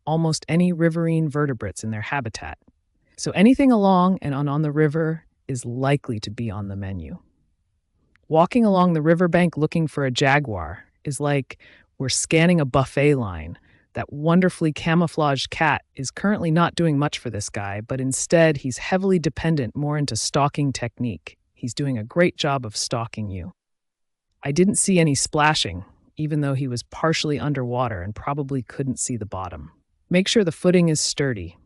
almost any riverine vertebrates in their habitat. So anything along and on the river is likely to be on the menu. Walking along the riverbank looking for a jaguar is like we're scanning a buffet line. That wonderfully camouflaged cat is currently not doing much for this guy, but instead he's heavily dependent more into stalking technique. He's doing a great job of stalking you. I didn't see any splashing, even though he was partially underwater and probably couldn't see the bottom. Make sure the footing is sturdy.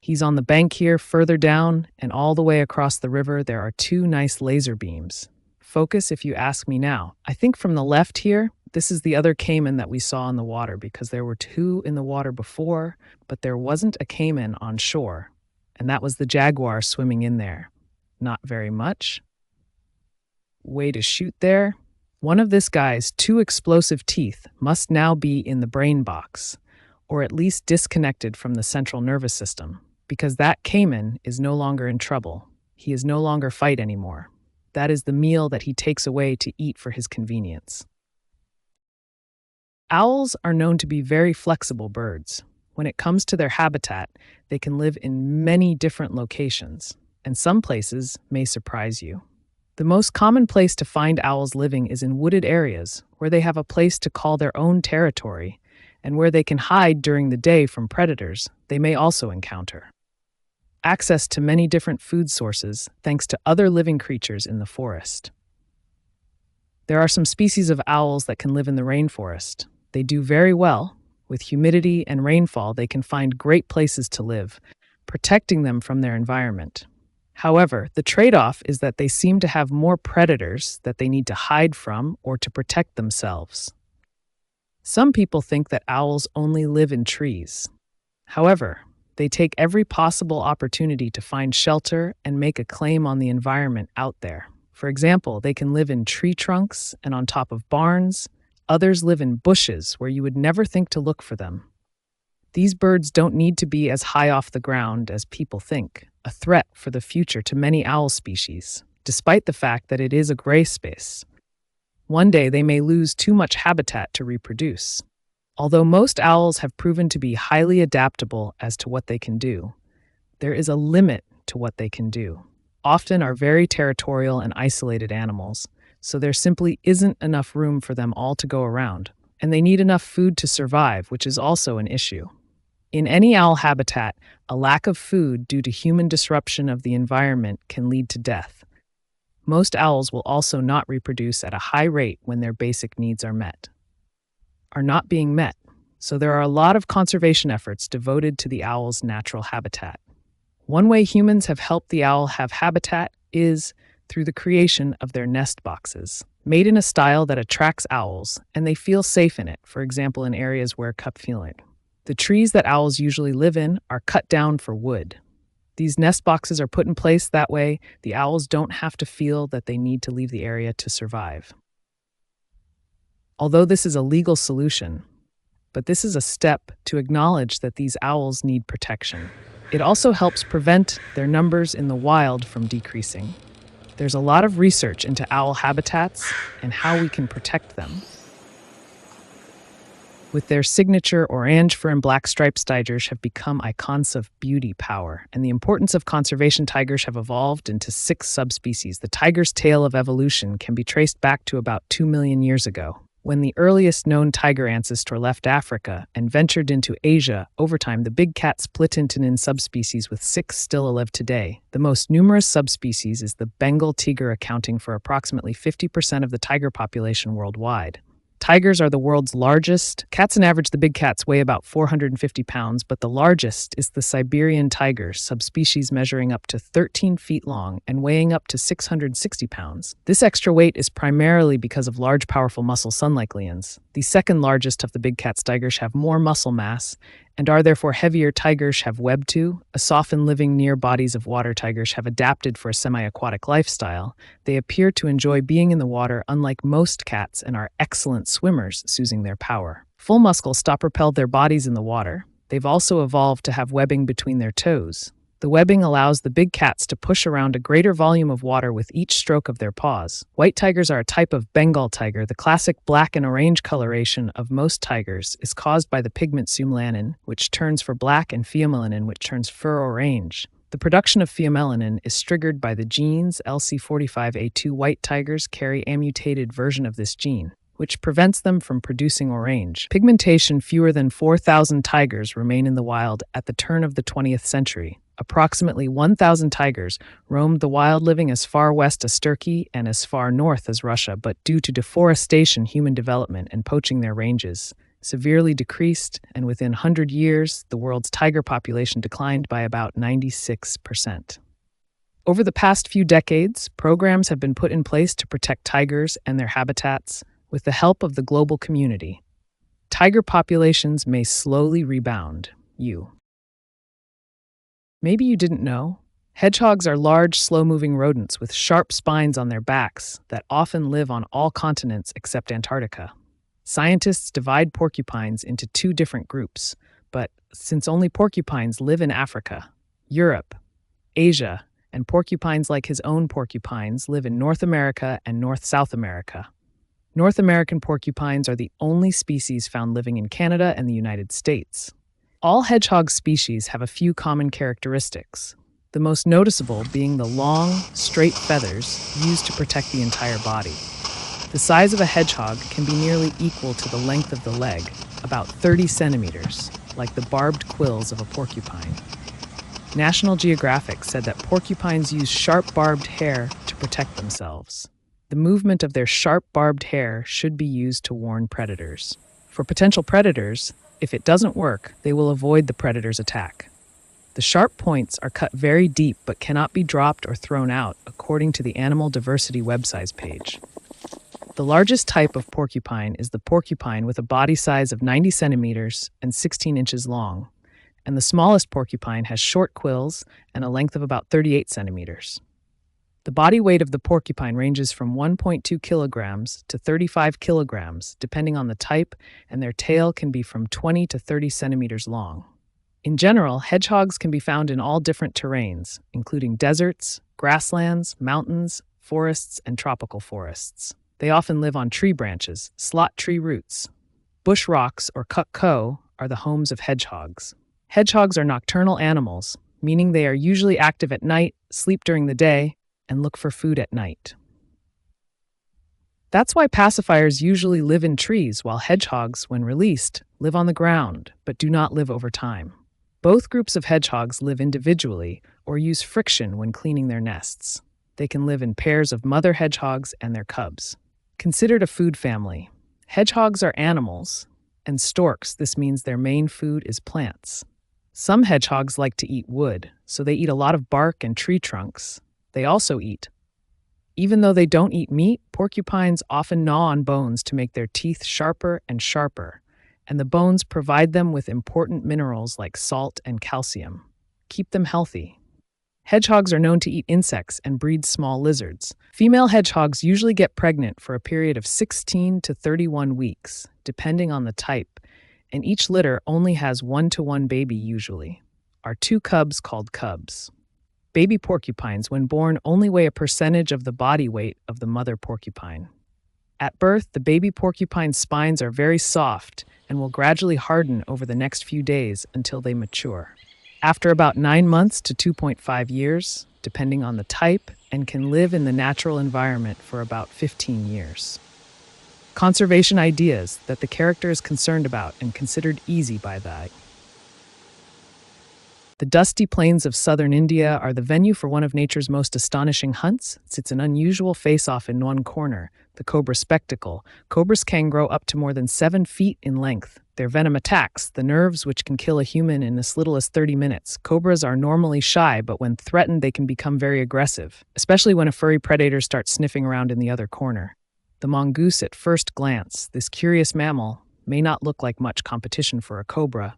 He's on the bank here, further down, and all the way across the river there are two nice laser beams. Focus if you ask me now. I think from the left here, this is the other caiman that we saw in the water because there were two in the water before, but there wasn't a caiman on shore, and that was the jaguar swimming in there. Not very much. Way to shoot there. One of this guy's two explosive teeth must now be in the brain box, or at least disconnected from the central nervous system, because that caiman is no longer in trouble. He is no longer fight anymore. That is the meal that he takes away to eat for his convenience. Owls are known to be very flexible birds. When it comes to their habitat, they can live in many different locations, and some places may surprise you. The most common place to find owls living is in wooded areas, where they have a place to call their own territory, and where they can hide during the day from predators they may also encounter. Access to many different food sources thanks to other living creatures in the forest. There are some species of owls that can live in the rainforest. They do very well. With humidity and rainfall, they can find great places to live, protecting them from their environment. However, the trade-off is that they seem to have more predators that they need to hide from or to protect themselves. Some people think that owls only live in trees. However, they take every possible opportunity to find shelter and make a claim on the environment out there. For example, they can live in tree trunks and on top of barns. Others live in bushes where you would never think to look for them. These birds don't need to be as high off the ground as people think, a threat for the future to many owl species, despite the fact that it is a gray space. One day they may lose too much habitat to reproduce. Although most owls have proven to be highly adaptable as to what they can do, there is a limit to what they can do. Often are very territorial and isolated animals, so there simply isn't enough room for them all to go around, and they need enough food to survive, which is also an issue. In any owl habitat, a lack of food due to human disruption of the environment can lead to death. Most owls will also not reproduce at a high rate when their basic needs are not being met, so there are a lot of conservation efforts devoted to the owl's natural habitat. One way humans have helped the owl have habitat is through the creation of their nest boxes, made in a style that attracts owls, and they feel safe in it, for example in areas where feeling. The trees that owls usually live in are cut down for wood. These nest boxes are put in place that way the owls don't have to feel that they need to leave the area to survive. Although this is a legal solution, but this is a step to acknowledge that these owls need protection. It also helps prevent their numbers in the wild from decreasing. There's a lot of research into owl habitats and how we can protect them. With their signature orange fur and black striped tigers have become icons of beauty, power, and the importance of conservation. Tigers have evolved into 6 subspecies. The tiger's tale of evolution can be traced back to about 2 million years ago, when the earliest known tiger ancestor left Africa and ventured into Asia. Over time, the big cat split into 9 subspecies, with 6 still alive today. The most numerous subspecies is the Bengal tiger, accounting for approximately 50% of the tiger population worldwide. Tigers are the world's largest. Cats on average, the big cats weigh about 450 pounds, but the largest is the Siberian tiger, subspecies measuring up to 13 feet long and weighing up to 660 pounds. This extra weight is primarily because of large, powerful muscle sun-like lions. The second largest of the big cats, tigers, have more muscle mass and are therefore heavier. Tigers have web-too, often living near bodies of water. Tigers have adapted for a semi-aquatic lifestyle. They appear to enjoy being in the water, unlike most cats, and are excellent swimmers, using their power. Full muscles stop propelled their bodies in the water. They've also evolved to have webbing between their toes. The webbing allows the big cats to push around a greater volume of water with each stroke of their paws. White tigers are a type of Bengal tiger. The classic black and orange coloration of most tigers is caused by the pigment sumelanin, which turns for black, and pheomelanin, which turns fur orange. The production of pheomelanin is triggered by the genes LC45A2. White tigers carry a mutated version of this gene, which prevents them from producing orange pigmentation. Fewer than 4,000 tigers remain in the wild at the turn of the 20th century. Approximately 1,000 tigers roamed the wild, living as far west as Turkey and as far north as Russia, but due to deforestation, human development, and poaching, their ranges severely decreased, and within 100 years, the world's tiger population declined by about 96%. Over the past few decades, programs have been put in place to protect tigers and their habitats with the help of the global community. Tiger populations may slowly rebound. Maybe you didn't know. Hedgehogs are large, slow-moving rodents with sharp spines on their backs that often live on all continents except Antarctica. Scientists divide porcupines into two different groups, but since only porcupines live in Africa, Europe, Asia, and porcupines like his own porcupines live in North America and North-South America. North American porcupines are the only species found living in Canada and the United States. All hedgehog species have a few common characteristics, the most noticeable being the long, straight feathers used to protect the entire body. The size of a hedgehog can be nearly equal to the length of the leg, about 30 centimeters, like the barbed quills of a porcupine. National Geographic said that porcupines use sharp barbed hair to protect themselves. The movement of their sharp barbed hair should be used to warn predators. For potential predators, if it doesn't work, they will avoid the predator's attack. The sharp points are cut very deep but cannot be dropped or thrown out, according to the Animal Diversity website page. The largest type of porcupine is the porcupine with a body size of 90 centimeters and 16 inches long, and the smallest porcupine has short quills and a length of about 38 centimeters. The body weight of the porcupine ranges from 1.2 kilograms to 35 kilograms, depending on the type, and their tail can be from 20 to 30 centimeters long. In general, hedgehogs can be found in all different terrains, including deserts, grasslands, mountains, forests, and tropical forests. They often live on tree branches, slot tree roots. Bush rocks, or kuk-ko, are the homes of hedgehogs. Hedgehogs are nocturnal animals, meaning they are usually active at night, sleep during the day, and look for food at night. That's why pacifiers usually live in trees, while hedgehogs, when released, live on the ground, but do not live over time. Both groups of hedgehogs live individually or use friction when cleaning their nests. They can live in pairs of mother hedgehogs and their cubs. Considered a food family, hedgehogs are animals, and storks, this means their main food is plants. Some hedgehogs like to eat wood, so they eat a lot of bark and tree trunks. They also eat. Even though they don't eat meat, porcupines often gnaw on bones to make their teeth sharper and sharper, and the bones provide them with important minerals like salt and calcium. Keep them healthy. Hedgehogs are known to eat insects and breed small lizards. Female hedgehogs usually get pregnant for a period of 16 to 31 weeks, depending on the type, and each litter only has 1-to-1 baby usually. Are two cubs called cubs. Baby porcupines, when born, only weigh a percentage of the body weight of the mother porcupine. At birth, the baby porcupine's spines are very soft and will gradually harden over the next few days until they mature. After about 9 months to 2.5 years, depending on the type, and can live in the natural environment for about 15 years. Conservation ideas that the character is concerned about and considered easy by the eye. The dusty plains of southern India are the venue for one of nature's most astonishing hunts. It's an unusual face-off in one corner, the cobra spectacle. Cobras can grow up to more than 7 feet in length. Their venom attacks the nerves, which can kill a human in as little as 30 minutes. Cobras are normally shy, but when threatened, they can become very aggressive, especially when a furry predator starts sniffing around in the other corner. The mongoose, at first glance, this curious mammal, may not look like much competition for a cobra,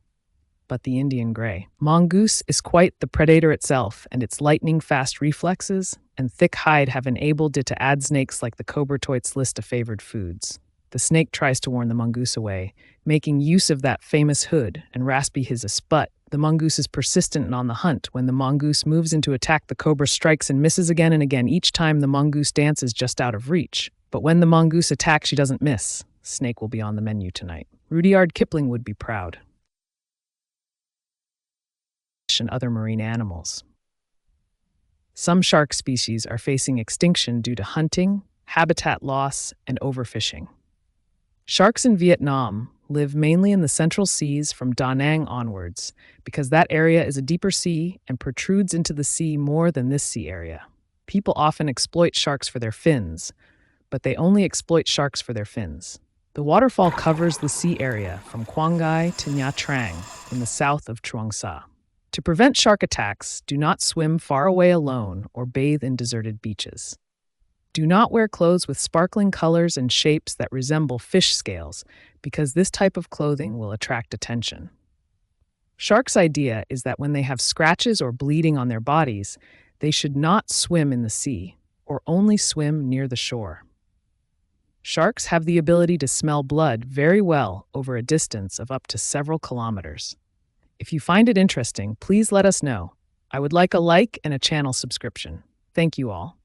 but the Indian gray mongoose is quite the predator itself, and its lightning-fast reflexes and thick hide have enabled it to add snakes like the cobra to its list of favored foods. The snake tries to warn the mongoose away, making use of that famous hood and raspy his sput The mongoose is persistent and on the hunt. When the mongoose moves into attack, the cobra strikes and misses again and again. Each time the mongoose dances just out of reach. But when the mongoose attacks, she doesn't miss. Snake will be on the menu tonight. Rudyard Kipling would be proud. And other marine animals. Some shark species are facing extinction due to hunting, habitat loss, and overfishing. Sharks in Vietnam live mainly in the central seas from Da Nang onwards because that area is a deeper sea and protrudes into the sea more than this sea area. People often exploit sharks for their fins, but they only exploit sharks for their fins. The waterfall covers the sea area from Quang Ngai to Nha Trang in the south of Chuang Sa. To prevent shark attacks, do not swim far away alone or bathe in deserted beaches. Do not wear clothes with sparkling colors and shapes that resemble fish scales, because this type of clothing will attract attention. Sharks' idea is that when they have scratches or bleeding on their bodies, they should not swim in the sea, or only swim near the shore. Sharks have the ability to smell blood very well over a distance of up to several kilometers. If you find it interesting, please let us know. I would like a like and a channel subscription. Thank you all.